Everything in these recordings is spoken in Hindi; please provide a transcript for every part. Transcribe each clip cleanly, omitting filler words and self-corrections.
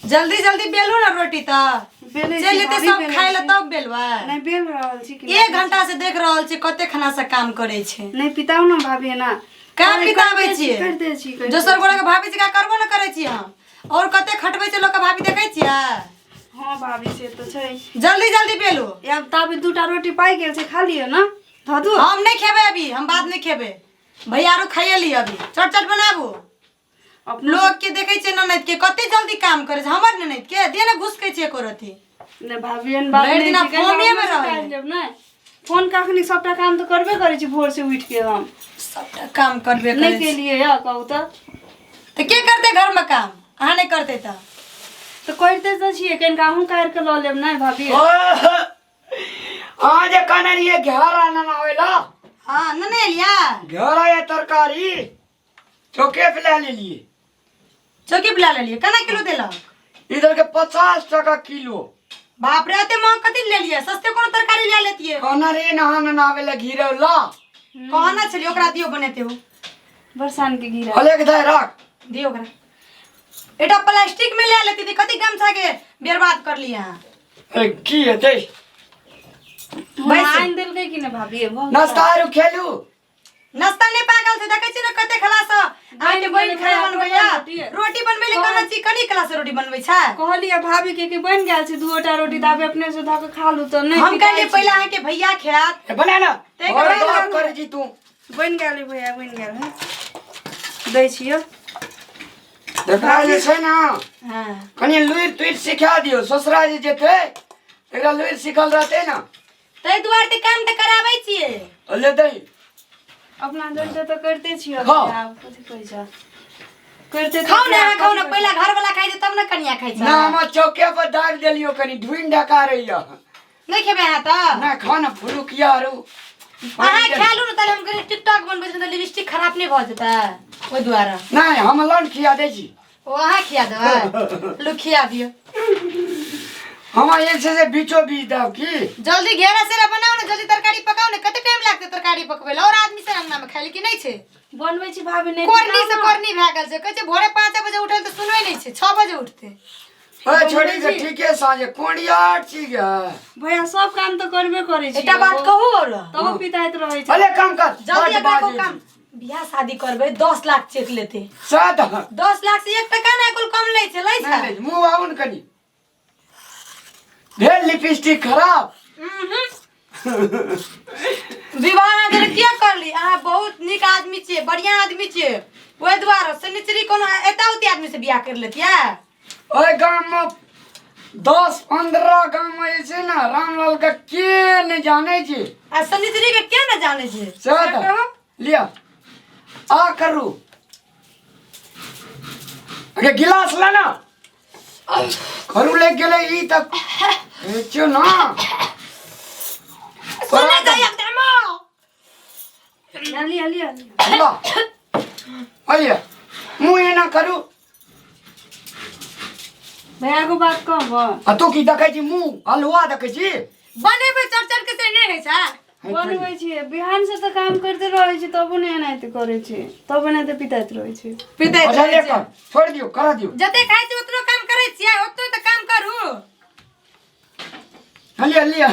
जल्दी जल्दी बेलो ना रोटी तो बेले चल लेते सब खाए ला तब बेलवा नहीं बेल रहल छी कि 1 घंटा से देख रहल छी कते खाना से काम करे छे नहीं पिताऊ ना भाभी ना का पिताबै छी करते छी दोसर गोरा के भाभी जी का करबो न करे छी हम और कते खटबै छै लोग के भाभी देखै छियै हां भाभी से तो छै जल्दी जल्दी बेलो अब ताबे दूटा रोटी पाई गेल छै खा लियो ना धदू हम नहीं खेबे अभी हम बाद में खेबे भैया आरो खाइए ली अभी चट चट बनाबू लोग के देखे छै ननद के कते जल्दी काम करे छै हमर ननद के दे न घुसकै छै एको रती ने भाभीन बात नहीं फोने में रह जब ना फोन काखनी सबटा काम तो करबे करे छी भोर से उठ के हम सबटा काम करबे करे नहीं के लिए या कहू तो के करते घर में काम अहाँ नहीं करते तो करते तो छिए कन काहू काट के ल लेब नहीं भाभी आज कनरिए घेरा ना होइला हां नने लिया घेरा या तरकारी चोके पे ले लिए चौकी बुला ले लिए केना किलो देला इधर के 50 टका किलो बाप रे अते महंग कथि ले लिए सस्ते कोनो तरकारी ले लेती है कनरी नहान नावेला घिरौला कहना छली ओकरा दियो बनेते हो बरसान के गिरा अलग दे रख दियो ओकरा एटा प्लास्टिक में ले लेती थी कथि गमछा के बर्बाद कर लिया ए की है दे आइन देल के कि ने भाभी नाश्ता आरु खेलू नाश्ता नहीं पागल से देखे छी न कते खलास आटे बन खाए बनबैया रोटी बनबे ले कना छी कनी क्लास रोटी बनबै छै कहलिए भाभी के बन गेल छै दुटा रोटी दाबे अपने से धा के खा लू तो नहीं हम कहले पहले आके के भैया खात बना ना ते और के बात कर जी तू बन गेल भैया बन गेल है दै छियो देखा जे छै ना हां कनी लुइर तुइर सिखा दियो ससुरा जी जेते एकरा लुइर सिखल रहते ना तै दुआर ते काम त कराबै छियै ले दे अपना दल तो करते छियो हाँ। आप कथि कहै छ करते खाओ ना पहला घर वाला खाइ दे तब ना कनिया खाइ छ ना हम चौके पर दाग देलियो कनी ढुइन ढका रहिया नहीं खेबे है त ना खाना फुरुकिया आरु अहाँ खालू न तले हम कनी टिकटॉक बनबै छ त लिपस्टिक खराब नहीं भ जेता ओइ दुआरा नहीं हम लन खिया दे छी ओ अहाँ खिया देबै लु खिया दियो हम एक से बीचो बीच दाव की जल्दी घेरा सेरा बनाओ ना जल्दी तरकारी पकाओ ना कते टाइम लागते तरकारी पकबै ल और आदमी से अंगना में खाइली कि नहीं छे बनबै छी भाभी नहीं कोरनी से कोरनी भ गेल छै कहै छै भोरे 5 बजे उठल त सुनबै नहीं छै 6 बजे उठते ओए छोड़ी के ठीके साँझे कोणिया छी गे भैया सब काम तो करबे करे छी एटा बात कहू और तब पिताइत रहै छै अरे काम कर जल्दी एगो काम बियाह शादी करबै 10 लाख चेक लेते साथ 10 लाख से 1 टका ना कुल कम लै छै लै छै नहीं मुंह आउन कनी ढेर लिपस्टिक खराब विवाह अगर क्या कर ली अहाँ बहुत निक आदमी छियै बढ़िया आदमी छियै ओइ द्वारा सनिचरी कोनो एता उती आदमी से बियाह कर लेतिया ओए गांव में 10-15 गांव में छै ना रामलाल का के नहीं जाने छी आ सनिचरी के क्या ना जाने छै साथ लिया आ करू अरे गिलास लाना करू ले गेले ई तक चो ना सुने जाय एकदम हली हली ला आइए मुंह ना करू भैया को बात कहब आ तो की देखे छी मुंह हलवा देखे छी बनेबै चढ़ के से नहीं है छै बनबै छी बिहान से तो काम करते रहै छी तब नहीं एनाइते करे छी तब एनाइते पिताइत रहै छी पिते अच्छा लेकर छोड़ दियो करा दियो जते खाइ छी उतनो काम करै छियै ओतनो त काम करू हलिया लिया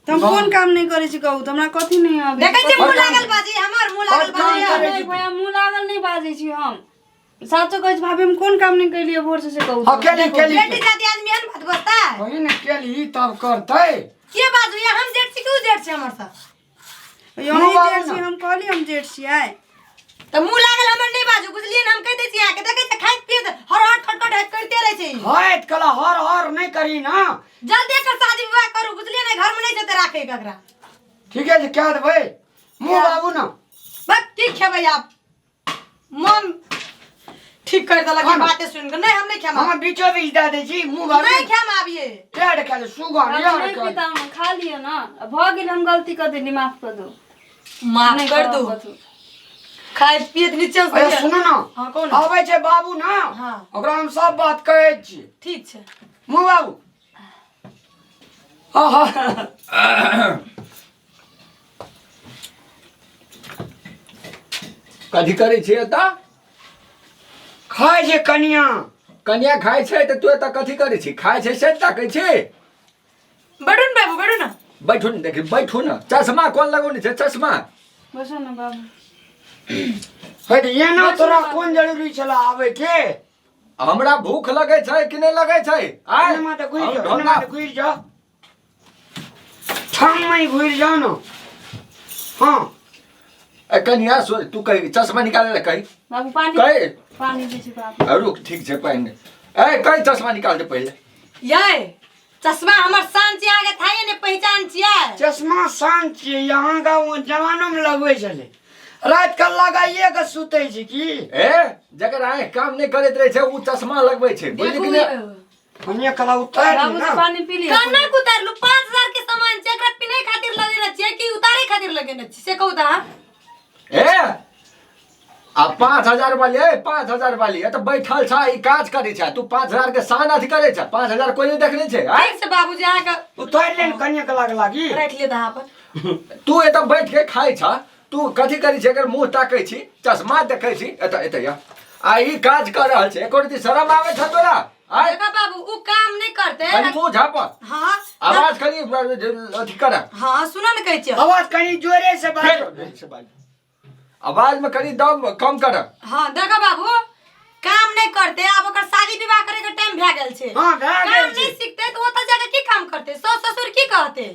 तुम कोन काम नहीं करे छी कहू हमरा कथि नहीं आबे देखै छी मुंह लागल बाजी हमर मुंह लागल बाजी नहीं भैया मुंह लागल नहीं बाजे छी हम साचो कहै छी भाभी हम कोन काम नहीं कैलिए भोर से कहू अकेले बेटी जाति आदमी हन बात करता वही ने केली तब करतै के बाजू या हम जेठ छी क्यों जेठ छी हमर सा यो नहीं जेठ छी हम कहली हम जेठ छी आय त मुंह लागल हमर नहीं बाजू बुझलिए न हम कह दै छी आके देखै त खाइत पियत हर हर खटखट करते रहै छी हाथ कला हर हर नहीं करी ना जल्दी कर शादी विवाह करू बुझलिए न घर में नहीं जते राखे ककरा ठीक है क्या देबै मुंह बाबू ना बस ठीक खेबै आप मन ठीक कर देलक बातें सुन के नहीं हम नहीं खेम हम बीचो बीच दे दे छी मुंह बाबू नहीं खेम आबिए पेड़ खा ले सुगा यार नहीं पिता हम खा लियो ना भ गेल हम गलती कर देली माफ कर दो माफ कर दो खाए पिए नीचे से अरे सुनो ना हां कौन आबै छै बाबू ना हां ओकरा हम सब बात कहै छी ठीक छै मुंह बाबू कथी करै छी एतऽ खाए जे कनिया कन्या खाय छै त तू एतऽ कथी करै छी खाय छै से ताकै छी बैठू न बाबू बैठू न बैठू न देखी बैठू न चश्मा कोन लगौने छै चश्मा बसो न बाबू है ये ना तोरा कोन जरूरी छला आवे के हमरा भूख लगे छै कि नहीं लगे छै आय इनमा त घुर जा ठाम में घुर जा न हां ए कन्या सो तू कही चश्मा निकाले ले कही बाबू पानी कही पानी दे छी बाबू रुक ठीक छै पहिने ए कही चश्मा निकाल दे पहले ये चश्मा हमर शान छी आगे थाये ने पहचान छियै चश्मा शान छियै यहाँ का वो जवानों में लगवे छले रात का लगाइए के सुते छी की ए जकर आए काम नहीं करत रहे छै उ चश्मा लगबै छै बुझली कि नहीं कन्या कला उतार बाबू ना से पानी पी लिया कान ना उतारलू 5000 के सामान छै एकरा पिनै खातिर लगेने छियै कि उतारे खातिर लगेने छी से कहू त ए आ 5000 वाली ए 5000 वाली ए तो बैठल छ ई काज करे छ तू 5000 के सान अथी करे छ 5000 कोई नहीं देखने छै आय ठीक से बाबूजी अहाँ के उतार ले कन्या कला के लागी राख ले दहा पर तू एतऽ बैठ के खाय छ तू कथी करी छै एकर मुंह ताकै छी चश्मा देखै छी एतऽ एतऽ या आ ई काज कर रहल छै एको रती शरम आवे छ तोरा आय देखा बाबू उ काम नहीं करते कनी मुंह झाप हां आवाज कनी अथी कर हां सुनो न कहै छियै आवाज कनी जोरे से बाज आवाज में कनी दम कम कर हां देखा बाबू काम नहीं करते अब ओकर शादी विवाह करे के टाइम भए गेल छै हां भए काम गेल नहीं छै सीखते तो ओतऽ जाके की काम करते सास ससुर की कहते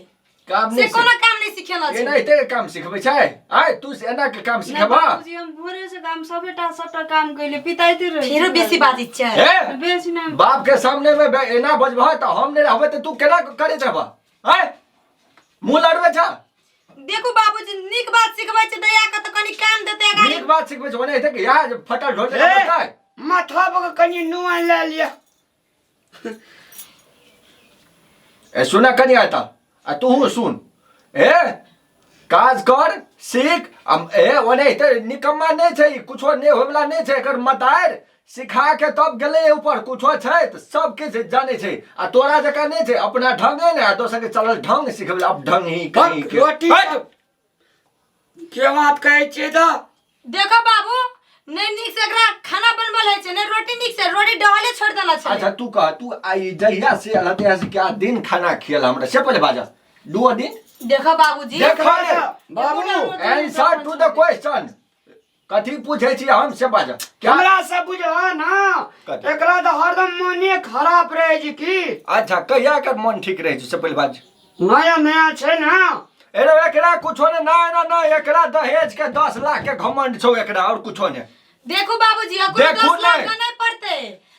काम से नहीं कोनो काम नहीं सिखेला छै एनाहिते काम सिखबै छै आय तू से एना के काम ना सिखबा बाबूजी हम भोरे से काम सबटा काम कइले पिताइते रहे फेरो बेसी बाजित छै हे बेसी ना बाप के सामने में एना बजबह त हम नहीं रहबै त तू केना करे छबा आय मुंह लड़बै छ देखू बाबूजी नीक बात सिखबै छै दया के त कनी काम देते गाड़ी नीक बात सिखबै छ ओने हेतै कि यहाँ फटल ढोल के ए, बताय माथा पर कनी नुआ ले लिया ए सुना कनी आता आ तू सुन ए काज कर सीख ए ओने हेतै निकम्मा नहीं छै कुछो नहीं होवला नहीं छै एकर मतार सिखा के तब गेले ऊपर कुछो छै त सब के जाने छै आ तोरा जका नहीं छै अपना ढंगे ने आ दोसर के चलल ढंग सिखबे अब ढंग ही कहीं के रोटी के बात कहै छियै त देखो बाबू नहीं नीक से एकरा खाना बनबल है छै नहीं रोटी नीक से रोटी डहले छोड़ देला छै अच्छा तू कह तू आई जहिया से अलतिया से क्या दिन खाना खियल हमरा से पहले बाजा दो दिन देखो बाबूजी देखो ने बाबू आंसर टू द क्वेश्चन कथी पूछे छी हम से बाजा क्या हमरा सब बुझा ना कथी? एकरा त हरदम मने खराब रहे छै की अच्छा कहिया कर मन ठीक रहे छै से पहले बाज नया नया छै ना अरे एकरा कुछो ने ना एकरा दहेज के 10 लाख के घमंड छौ एकरा और कुछो ने देखो बाबूजी अगर देखू 10 लाख नहीं। का नहीं पड़ते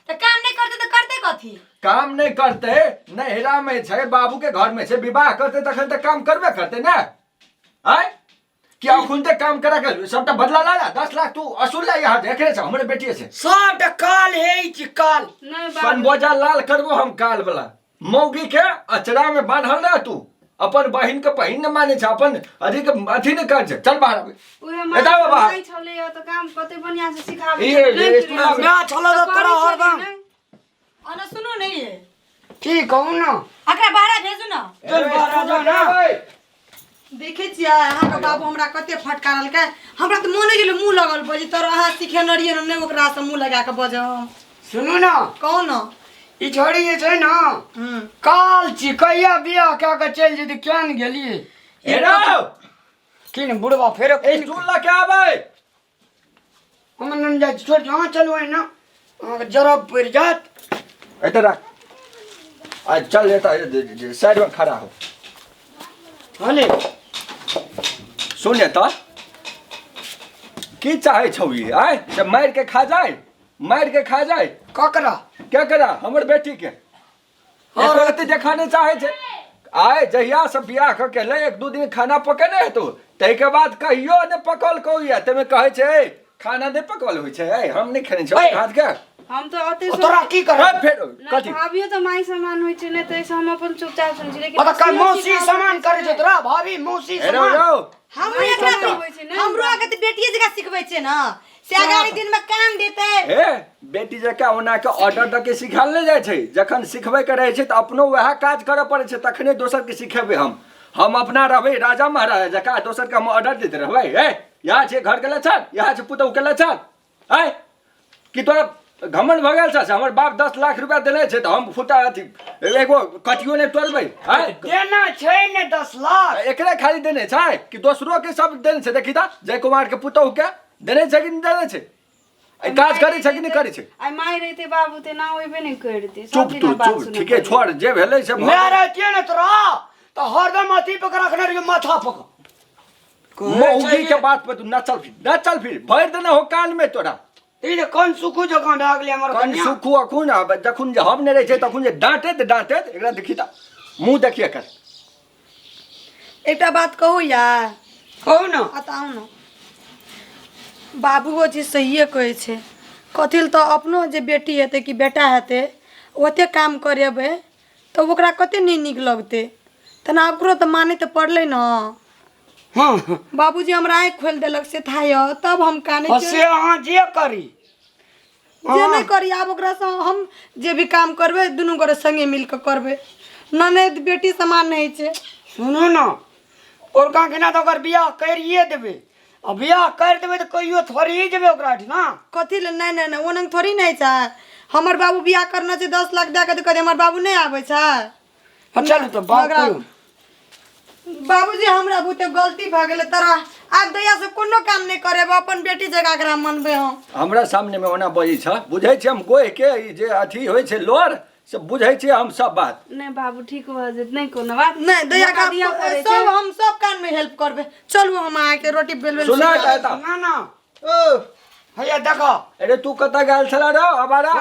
तो काम नहीं करते तो करते कथी काम नहीं करते नहिरा में छै बाबू के घर में छै विवाह करते तखन त काम करबे करते ना आय क्या खुनते काम करा के सबटा बदला ला 10 लाख तू असूल ला यहाँ देख रहे छ हमरे बेटिए से सब काल है छी काल नहीं बाबू पनबोजा लाल करबो हम काल वाला मौगी के अचरा में बांधल रह तू अपन बहिन के बहिन न माने छ अपन अधिक अथी न कर छ चल बाहर उहे एता बाबा। माई छले त काम कते बढ़िया से सिखाबे ये नहीं स्टूडेंट फिरे। मैं छलो त तोरा करै हरदम छली नहीं। अन सुनो नहीं ये ठीक कहू ना अकरा बाहर भेजू ना चल बाहर जा ना देखे छियै अहाँ के बाबू हमरा कते फटकारल के हमरा त मोने गेल मुंह लगल बजी तोर अहाँ सिखे नरिये ने ओकरा से मुंह लगा के बजम सुनू ना कौन ई छोड़ी जे छै ना हम्म काल छी कहिया बियाह कए के चल जेती किया न गेलिए हेरो किन बुढ़वा फेरो ए सुन ला क्या आबै हम न जा छोड़ जहां चलो है ना जरब पड़ जात इधर आ आज चल लेता साइड में खड़ा हो हले सुन ले तो की चाहे छौ ई आय से मार के खा जाए ककरा क्या करा हमर बेटी के और अति देखाने चाहे छे आय जहिया से बियाह क के ले 1-2 दिन खाना पकेने हेतु तै के बाद कहियो ने पकल कोइया तमे कहे छे खाना ने पकल होय छे हम नहीं खाने छौ हाथ के हम तो अति तोरा की कर फिर नहीं, कथी भाभियो तो माई समान होइ छै ने तैसे हम अपन चुपचाप सुन छी लेकिन मतलब का असियो मौसी सिखाबे सामान करे छै तोरा भाभी मौसी हेरो सामान हमरो नहीं एकरा करते होइ छै ने। हमरो आके त बेटिए जगह सिखबै छै ना से आगामी दिन में काम देते ए बेटी जका ओना के ऑर्डर द के सिखाल ले जाय छै जखन सिखबै के रहे छै त अपनो वह काज करे पड़े छै तखने दोसर के सिखेबै हम अपना रहबै राजा महाराजा जका दोसर के हम ऑर्डर देते रहबै ए यहाँ छै घर के लछन यहाँ छै पुतौ के लछन आय कि तोरा घमंड भगल छ हमर बाप 10 लाख रुपया देने छै त हम फुटा अथी एगो कटियो ने तोड़बै देना छै ने 10 लाख एकरे खाली देने छै कि दोसरो के सब देने छै देखी त जय कुमार के पुतहु के देने छै कि नहीं देने छै काज करे छै कि नहीं करे छै आई माई रहते बाबू ते ना होइबे नहीं करते चुप तू चुप ठीके छोड़ जे भेलै से मेरा के न तोरा तो हरदम अथी पे रखने रहियो माथा पर मौगी के बात पे तू न चल फिर भर देना हो कान में तोरा तीन कौन सुखू जगह भाग ले हमर कन कन्या सुखू अखुन जखुन जे हम ने रहे छै तखुन जे डांटे एकरा देखी त मुंह देखिए कर एकटा बात कहू यार कहू न बताऊ न बाबूओ जी सहिए कहै छै कथिल तो अपनो जे बेटी हेतै कि बेटा हेतै ओते काम करेबै तो ओकरा कते नहीं नीक लगतै तना ओकरो तो माने तो पड़लै न हां बाबूजी हमरा आँख खोल देलक से था तब हम काने से अहाँ जे करी जे नहीं करी आब ओकरा से हम जे भी काम करबै दुनू गोरे संगे मिल के करबै ननद बेटी समान नहीं छै सुनू न और का केना तो ओकर बियाह करिए देबे अब बियाह कर देबे तो कहियो थोड़ी ही जेबे ओकरा ना कथी ले नहीं ओनंग थोड़ी नहीं छै हमर बाबू बियाह करना छै 10 लाख दे के तो हमर बाबू नहीं आबै छै चल तो बाप बाबूजी हमरा बहुते गलती भ गेलै तोरा आब दया से कोनो काम नहीं करे अपन बेटी जगह एकरा मनबे हम हमरा सामने में ओना बजै छ बुझै छै हम कोई के ई जे अथी होय छै लोर से बुझै छै हम सब बात नहीं बाबू ठीक हो जात नहीं कोनो बात नहीं दया का सब हम सब काम में हेल्प करबे चलू हम आके रोटी बेलबे सुना कहता ना ना ओ हैया देखो अरे तू कता गेल छला रे अबारा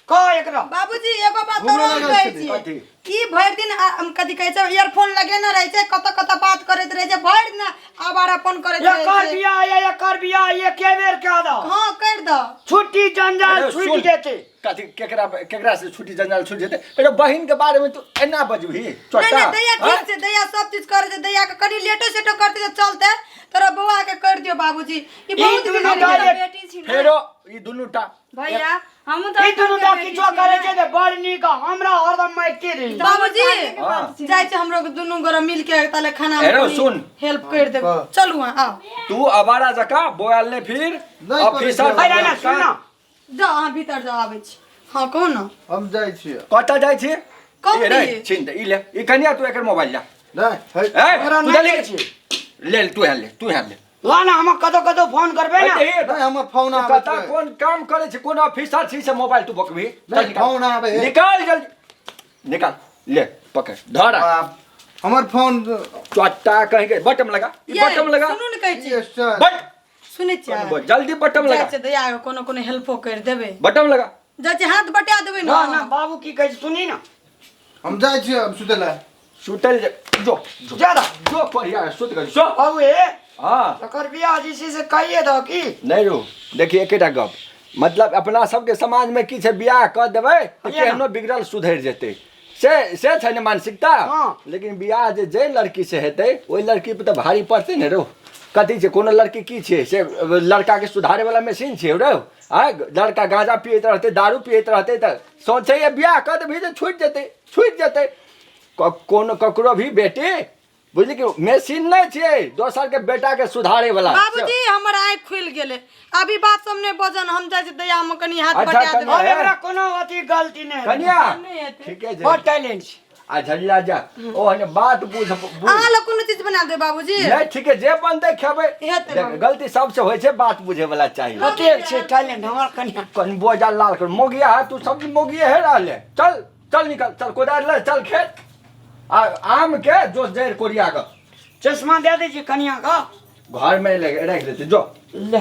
कह एकरा बाबूजी एगो बात और कहै छी की भर दिन कथी कहै छै ईयरफोन लगेने रहै छै कत बात करैत रहै छै भर दिन आवारापन करैत रहै छै ये कर बिया ये के बेर के दा हां कर द छुट्टी जंजाल छूट जेते कथी केकरा से छुट्टी जंजाल छूट जेते अरे बहिन के बारे में तू एना बजबही छोटा नहीं दया ठीक छै दया सब चीज करे छै दया के कनी लेटो सेटो करते चलते तोरा बउआ के कर दियो बाबूजी ई बहुत बेटी छी ना फेरो ई दुनुटा भैया हम तो ई दुनुटा किछो करे छै त बड़ नीक हमरा हरदम माइते रही बाबूजी जाय छै हमरो दुनु गोरा मिल के ताले खाना एरो सुन हेल्प कर दे चलू आओ तू अबारा जका बोल ने फिर ऑफिसर अरे ना सुन ना जा अहाँ भीतर जा आबै छी हां कहू न हम जाइ छियै कता जाइ छी कौन ए रे दिए? छिन दे ई ले ई कनिया तू एकर मोबाइल ला नहीं ए हमरा तू नहीं ले लै छी ले तू ले ला ना हम कतो फोन करबे ना नहीं हमर फोन आबै कता कोन काम करे छै कोन ऑफिसर छी से मोबाइल तू बकबी नहीं फोन आबै निकाल जल्दी निकाल ले पकड़ धर हमर फोन चट्टा कहीं के बटम लगा ई बटम लगा सुनू न कहै छी सर बट सुनै छी जल्दी बटम जाय लगा छै दया के कोनो हेल्पो कर देबे बटम लगा जाय छै हाथ बटा देबे ना न ना बाबू की कहै छै सुनी ना हम जाइ छियै अब सुतला सुतल जो ज्यादा जो परिया सुत गई सो बाबू ए हां तकर बियाह जी से कहिए द की नहीं रो देखिए एकेटा गप मतलब अपना सबके समाज में की छै बियाह कर देबै तो केहनो बिगड़ल सुधर जेतै से छै ने मानसिकता लेकिन बियाह जे लड़की से हेतै ओई लड़की पे तो भारी पड़तै ने रो कथी छै कोनो लड़की की छै से लड़का के सुधारे वाला मशीन छै रो आ लड़का गांजा पियत रहतै दारू पियत रहतै त सोचे ये बियाह कर देबै जे छूट जेतै कोनो ककरो भी बेटी बुझली कि मशीन नहीं छै दोसर के बेटा के सुधारे वाला बाबूजी हमर आँख खुल गेले अभी बात सबने बजन हम जाय छै दया हम कनी हाथ अच्छा, बटा देबे अब हमरा कोनो अथी गलती नहीं कन्या नहीं हेतै। ठीक है बहुत टैलेंट छै आ झलिया जा ओ ने बात बुझ अहाँ लोग कोनो चीज बना दे बाबूजी नहीं ठीक है जे बनते खेबै हेतै देख बाबू। गलती सबसे होय छै बात बुझे वाला चाहिए कते छै टैलेंट हमर कन्या कन बोझा लाल कर मोगिया है तू सब मोगिया है रहले चल निकल चल कोदार ले चल खेत आ आम के जो जड़ कोरिया का चश्मा दे दे छी कन्या का घर में रख देते जो ले